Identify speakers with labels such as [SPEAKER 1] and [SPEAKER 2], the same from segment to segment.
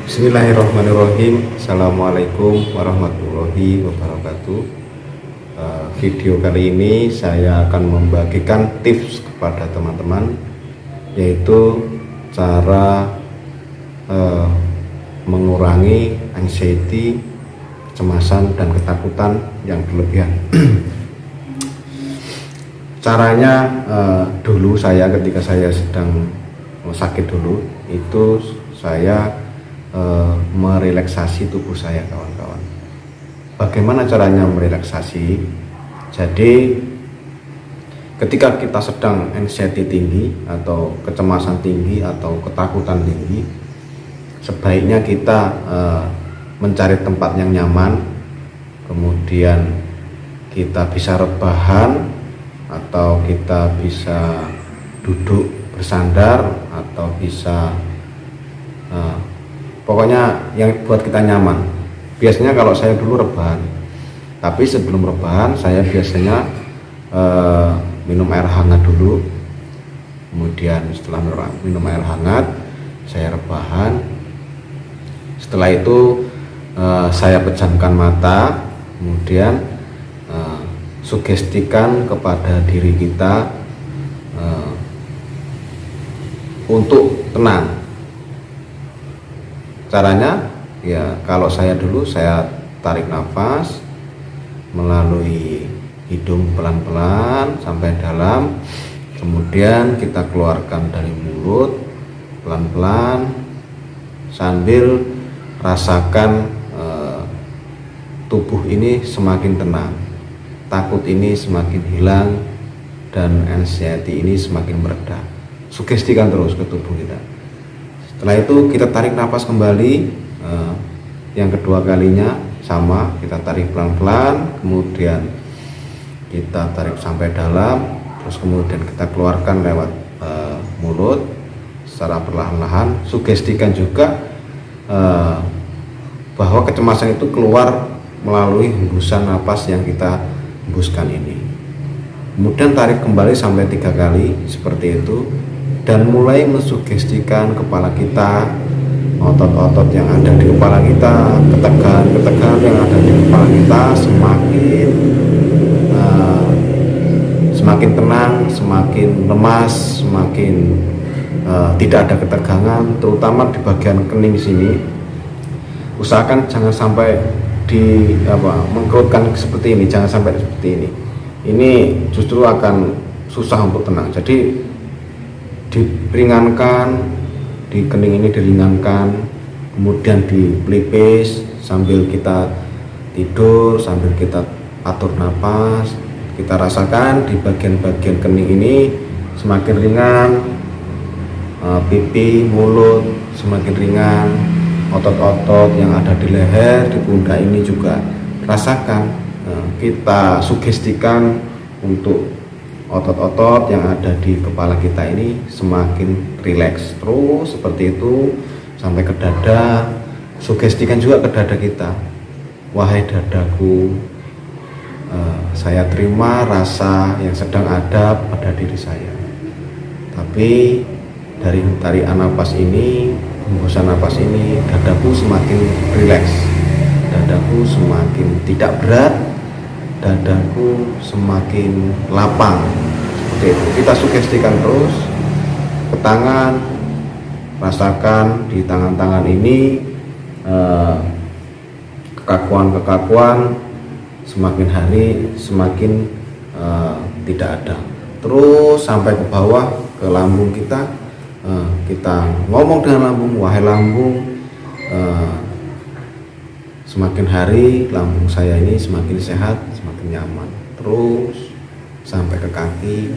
[SPEAKER 1] Bismillahirrahmanirrahim. Assalamualaikum warahmatullahi wabarakatuh. Video kali ini saya akan membagikan tips kepada teman-teman, yaitu cara mengurangi anxiety, kecemasan dan ketakutan yang berlebihan. Caranya, dulu saya ketika saya sedang sakit dulu itu saya merelaksasi tubuh saya, kawan-kawan. Bagaimana caranya merelaksasi? Jadi ketika kita sedang anxiety tinggi atau kecemasan tinggi atau ketakutan tinggi, sebaiknya kita mencari tempat yang nyaman, kemudian kita bisa rebahan atau kita bisa duduk bersandar atau bisa pokoknya yang buat kita nyaman. Biasanya kalau saya dulu rebahan, tapi sebelum rebahan saya biasanya minum air hangat dulu. Kemudian setelah minum air hangat saya rebahan. Setelah itu saya pejamkan mata, kemudian sugestikan kepada diri kita untuk tenang. Caranya ya, kalau saya dulu saya tarik nafas melalui hidung pelan-pelan sampai dalam, kemudian kita keluarkan dari mulut pelan-pelan sambil rasakan tubuh ini semakin tenang, takut ini semakin hilang, dan anxiety ini semakin mereda. Sugestikan terus ke tubuh kita. Setelah itu kita tarik nafas kembali, yang kedua kalinya sama, kita tarik pelan-pelan, kemudian kita tarik sampai dalam, terus kemudian kita keluarkan lewat mulut secara perlahan-lahan. Sugestikan juga bahwa kecemasan itu keluar melalui hembusan napas yang kita hembuskan ini. Kemudian tarik kembali sampai 3 kali seperti itu, dan mulai mensugestikan kepala kita, otot-otot yang ada di kepala kita, ketegangan yang ada di kepala kita semakin tenang, semakin lemas, semakin tidak ada ketegangan, terutama di bagian kening sini. Usahakan jangan sampai mengkerutkan seperti ini, jangan sampai seperti ini. Ini justru akan susah untuk tenang. Jadi diringankan, di kening ini diringankan, kemudian dipelipis sambil kita tidur, sambil kita atur napas. Kita rasakan di bagian-bagian kening ini semakin ringan, pipi, mulut semakin ringan, otot-otot yang ada di leher, di pundak ini juga rasakan. Kita sugestikan untuk otot-otot yang ada di kepala kita ini semakin rileks terus seperti itu sampai ke dada. Sugestikan juga ke dada kita, wahai dadaku, saya terima rasa yang sedang ada pada diri saya. Tapi dari tarikan napas ini, hembusan napas ini, dadaku semakin rileks, dadaku semakin tidak berat, dadaku semakin lapang. Seperti itu kita sugestikan terus ke tangan. Rasakan di tangan-tangan ini kekakuan semakin hari semakin tidak ada. Terus sampai ke bawah, ke lambung kita. Kita ngomong dengan lambung, wahai lambung, semakin hari lambung saya ini semakin sehat, semakin nyaman. Terus sampai ke kaki,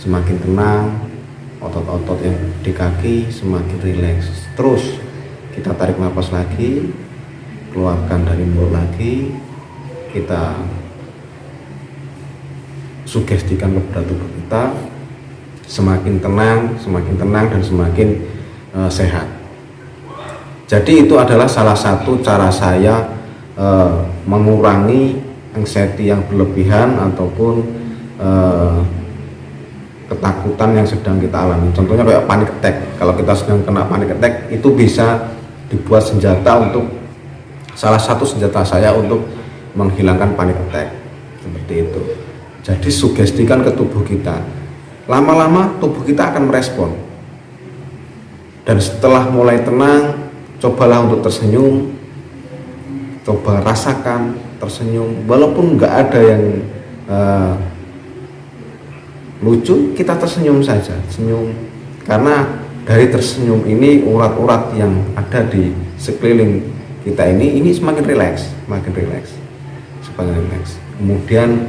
[SPEAKER 1] semakin tenang, otot-otot yang di kaki semakin rileks. Terus kita tarik nafas lagi, keluarkan dari mulut lagi, kita sugestikan kepada tubuh kita semakin tenang dan semakin sehat. Jadi itu adalah salah satu cara saya mengurangi anxiety yang berlebihan ataupun ketakutan yang sedang kita alami. Contohnya kayak panic attack. Kalau kita sedang kena panic attack, itu bisa dibuat senjata untuk salah satu senjata saya untuk menghilangkan panic attack seperti itu. Jadi sugestikan ke tubuh kita, lama-lama tubuh kita akan merespon. Dan setelah mulai tenang, cobalah untuk tersenyum, coba rasakan tersenyum, walaupun nggak ada yang lucu, kita tersenyum saja, senyum, karena dari tersenyum ini urat-urat yang ada di sekeliling kita ini semakin rileks, semakin rileks. Kemudian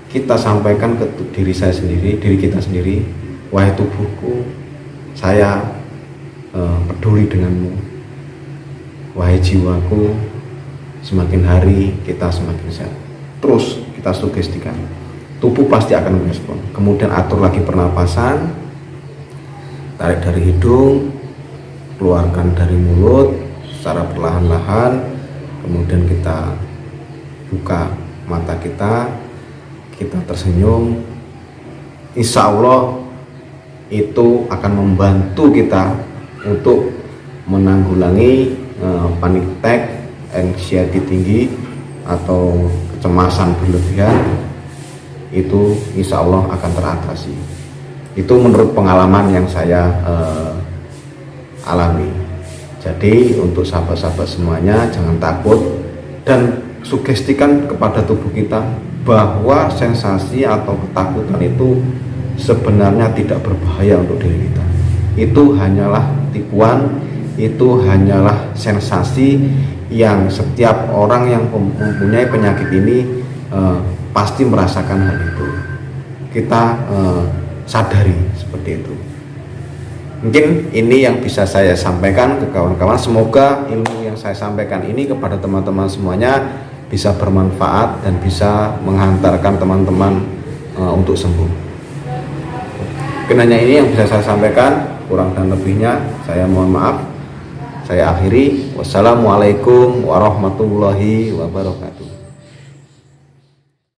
[SPEAKER 1] kita sampaikan ke diri kita sendiri, wahai tubuhku, saya peduli denganmu. Wahai jiwaku, semakin hari kita semakin sehat. Terus kita sugestikan, tubuh pasti akan merespon. Kemudian atur lagi pernapasan, tarik dari hidung, keluarkan dari mulut secara perlahan-lahan. Kemudian kita buka mata kita tersenyum. Insya Allah itu akan membantu kita untuk menanggulangi panic attack, anxiety tinggi atau kecemasan berlebihan. Itu insya Allah akan teratasi. Itu menurut pengalaman yang saya alami. Jadi untuk sahabat-sahabat semuanya, jangan takut dan sugestikan kepada tubuh kita bahwa sensasi atau ketakutan itu sebenarnya tidak berbahaya untuk diri kita. Itu hanyalah tipuan, itu hanyalah sensasi yang setiap orang yang mempunyai penyakit ini pasti merasakan hal itu. Kita sadari seperti itu. Mungkin ini yang bisa saya sampaikan ke kawan-kawan. Semoga ilmu yang saya sampaikan ini kepada teman-teman semuanya bisa bermanfaat dan bisa menghantarkan teman-teman untuk sembuh. Mungkin hanya ini yang bisa saya sampaikan, kurang dan lebihnya saya mohon maaf. Saya akhiri. Wassalamualaikum warahmatullahi wabarakatuh.